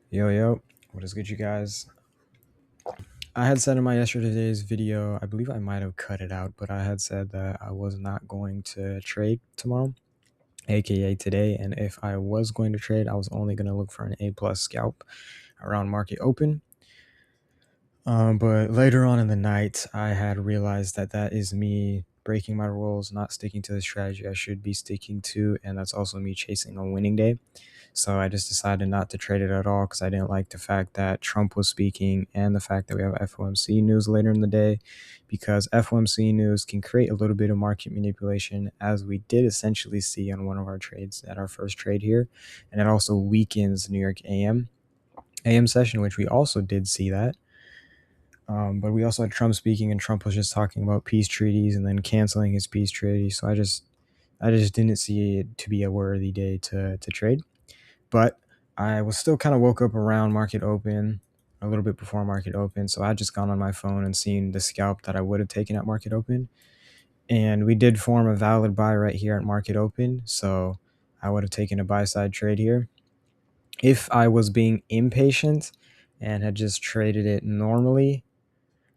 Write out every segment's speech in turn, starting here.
Yo, what is good, you guys? I had said in my yesterday's video, I believe I might have cut it out, but I had said that I was not going to trade tomorrow, aka today. And if I was going to trade, I was only going to look for an A plus scalp around market open. But later on in the night, I had realized that that is me breaking my rules, not sticking to the strategy I should be sticking to, and that's also me chasing a winning day. So I just decided not to trade it at all because I didn't like the fact that Trump was speaking and the fact that we have FOMC news later in the day, because FOMC news can create a little bit of market manipulation, as we did essentially see on one of our trades at our first trade here. And it also weakens New York AM session, which we also did see that. But we also had Trump speaking, and Trump was just talking about peace treaties and then canceling his peace treaty. So I just didn't see it to be a worthy day to trade. But I was still kind of woke up around market open, a little bit before market open. So I just gone on my phone and seen the scalp that I would have taken at market open. And we did form a valid buy right here at market open. So I would have taken a buy side trade here. If I was being impatient and had just traded it normally,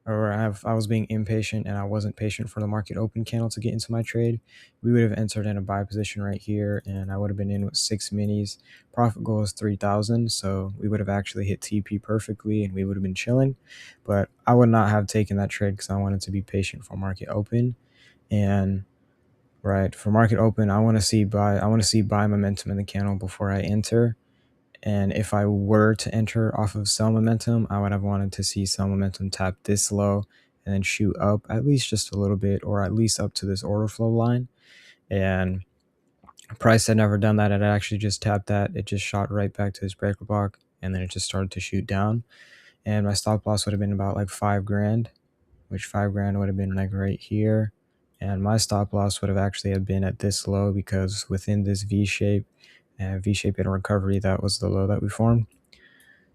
or I was being impatient and I wasn't patient for the market open candle to get into my trade, we would have entered in a buy position right here, and I would have been in with 6 minis. Profit goal is 3,000, so we would have actually hit TP perfectly and we would have been chilling. But I would not have taken that trade because I wanted to be patient for market open. And right, for market open, I want to see buy momentum in the candle before I enter. And if I were to enter off of sell momentum, I would have wanted to see sell momentum tap this low and then shoot up at least just a little bit, or at least up to this order flow line. And price had never done that. It actually just tapped that. It just shot right back to this breaker block, and then it just started to shoot down. And my stop loss would have been about like $5,000, which $5,000 would have been like right here. And my stop loss would have actually have been at this low, because within this V-shape and V-shape in recovery, that was the low that we formed.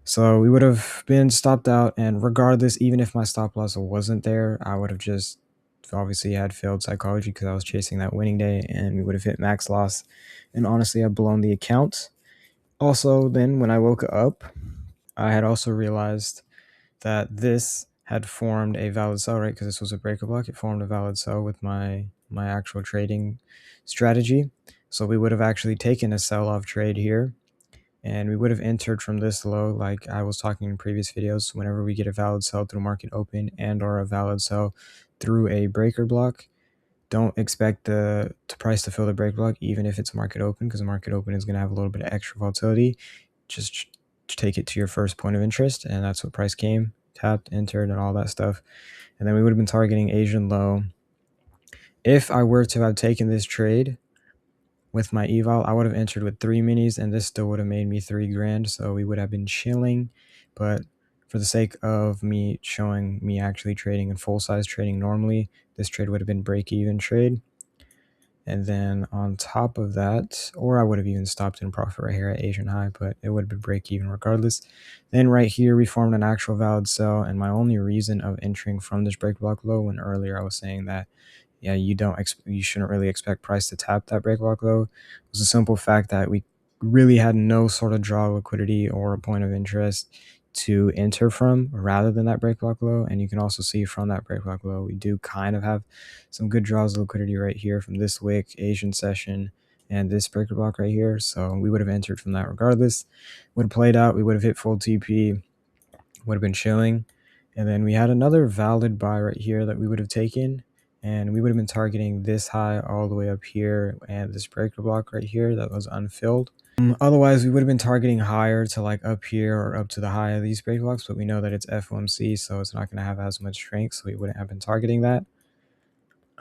So we would have been stopped out, and regardless, even if my stop loss wasn't there, I would have just obviously had failed psychology because I was chasing that winning day, and we would have hit max loss. And honestly, I've blown the account. Also, then when I woke up, I had also realized that this had formed a valid sell, right? Because this was a breaker block. It formed a valid sell with my actual trading strategy. So we would have actually taken a sell-off trade here, and we would have entered from this low, like I was talking in previous videos. Whenever we get a valid sell through market open and or a valid sell through a breaker block, don't expect the price to fill the breaker block even if it's market open, because the market open is going to have a little bit of extra volatility. Just take it to your first point of interest, and that's what price came, tapped, entered, and all that stuff. And then we would have been targeting Asian low. If I were to have taken this trade with my eval, I would have entered with 3 minis, and this still would have made me $3,000. So we would have been chilling. But for the sake of me showing me actually trading in full size trading normally, this trade would have been break even trade. And then on top of that, or I would have even stopped in profit right here at Asian high, but it would have been break even regardless. Then right here, we formed an actual valid sell. And my only reason of entering from this break block low, when earlier I was saying that, yeah, you shouldn't really expect price to tap that break block low, was the simple fact that we really had no sort of draw liquidity or a point of interest to enter from rather than that break block low. And you can also see from that break block low, we do kind of have some good draws of liquidity right here from this wick, Asian session, and this breaker block right here. So we would have entered from that regardless. Would have played out, we would have hit full TP, would have been chilling. And then we had another valid buy right here that we would have taken, and we would have been targeting this high all the way up here and this breaker block right here that was unfilled. Otherwise, we would have been targeting higher to like up here or up to the high of these break blocks, but we know that it's FOMC, so it's not going to have as much strength, so we wouldn't have been targeting that.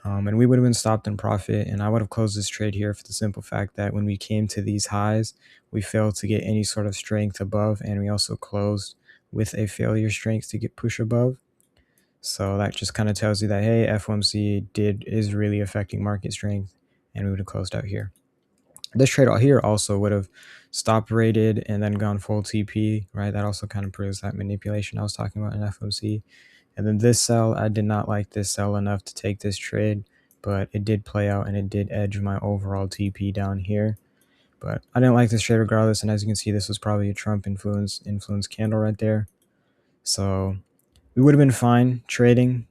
And we would have been stopped in profit, and I would have closed this trade here for the simple fact that when we came to these highs, we failed to get any sort of strength above, and we also closed with a failure strength to get push above. So that just kind of tells you that, hey, FOMC is really affecting market strength, and we would have closed out here. This trade out here also would have stop rated and then gone full TP, right? That also kind of proves that manipulation I was talking about in FOMC. And then this sell, I did not like this sell enough to take this trade, but it did play out and it did edge my overall TP down here. But I didn't like this trade regardless, and as you can see, this was probably a Trump influence candle right there. So we would have been fine trading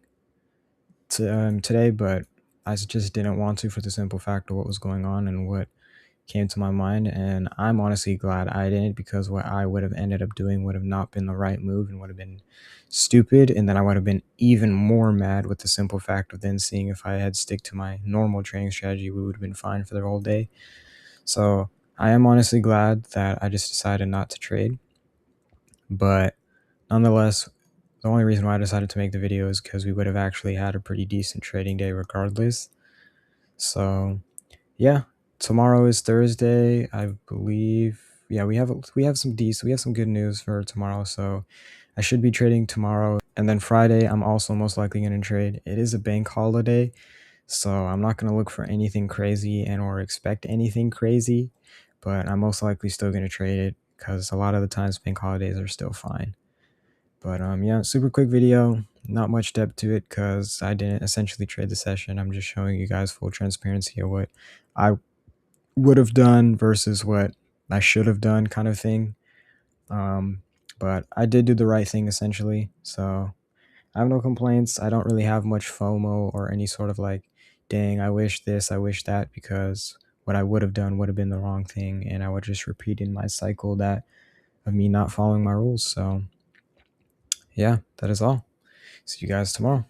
today, but I just didn't want to for the simple fact of what was going on and what came to my mind. And I'm honestly glad I didn't, because what I would have ended up doing would have not been the right move and would have been stupid. And then I would have been even more mad with the simple fact of then seeing if I had stick to my normal trading strategy, we would have been fine for the whole day. So I am honestly glad that I just decided not to trade. But nonetheless, the only reason why I decided to make the video is because we would have actually had a pretty decent trading day regardless. So yeah, tomorrow is Thursday, I believe. Yeah, we have some good news for tomorrow. So I should be trading tomorrow, and then Friday I'm also most likely going to trade. It is a bank holiday, so I'm not going to look for anything crazy and or expect anything crazy, but I'm most likely still going to trade it because a lot of the times bank holidays are still fine. But yeah, super quick video, not much depth to it because I didn't essentially trade the session. I'm just showing you guys full transparency of what I would have done versus what I should have done, kind of thing. But I did do the right thing essentially, so I have no complaints. I don't really have much FOMO or any sort of like, dang, I wish this, I wish that, because what I would have done would have been the wrong thing, and I would just repeat in my cycle that of me not following my rules. So yeah, that is all. See you guys tomorrow.